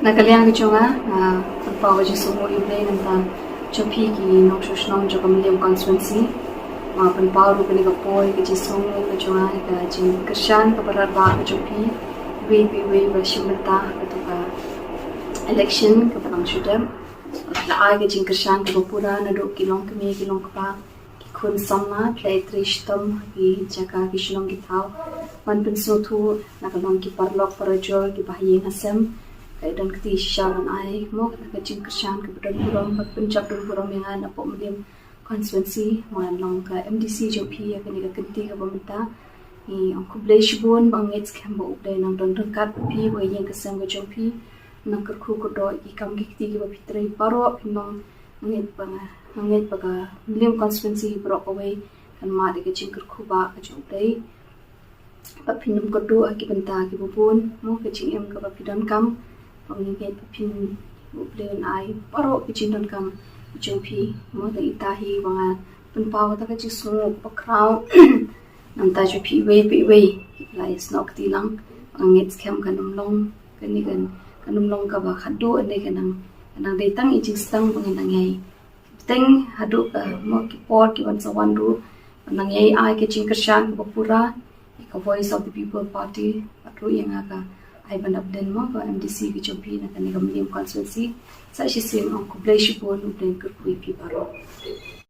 Nakaliang kichunga pagpawa ji sumo iblay nanta chopi ki nok shoshnong jo Ka Mylliem Constituency pagpawa ru kani kapoy ki sumo kichunga ka jin Krishan kabararba ka chopi we bershimata ka election ka parang shudam la ai ka jin Krishan ka pura na do kilong kapa ki kun samna play trishtam ki jaka ki shlong ki thau man penso thu nakalong ki parlok parajol ki bahyen hasem dan keti syaran ai mo ka jin Krishan ka bedan puram penjab dan puram yang na Ka Mylliem Constituency man long ka MDC jopi ya kani ka kenti ka pemeta ni aku blay shibun bangit skembo upday nang don dekat pi wa yang kesem ka jopi nang kerku ko do ikam kiti ki bapitrai paro pinong ngit pa Ka Mylliem Constituency bro away kan ma de ka jin kerku ba ka jopi papinum ko do aki benta ki bubun mo ka jin em ka papidan kam pangingit papin uplen ai paro kicindon kam jopi mo da itahi mga penpaw ta ka jisu pakraw nam ta jopi we lai snok tilang angit scam kanum long kanum long ka ba khadu ane kanang dei tang ijing stang panganang ai teng hadu mo ki por ki wan sawan ru nang ai ke jing Krishan ka pura ka voice of the people party patru yang aga Aibandaplin mo ka MDC ki chopi na kani Ka Mylliem Constituency sa sisim ang kublay shipon uplen kerkui pi paro.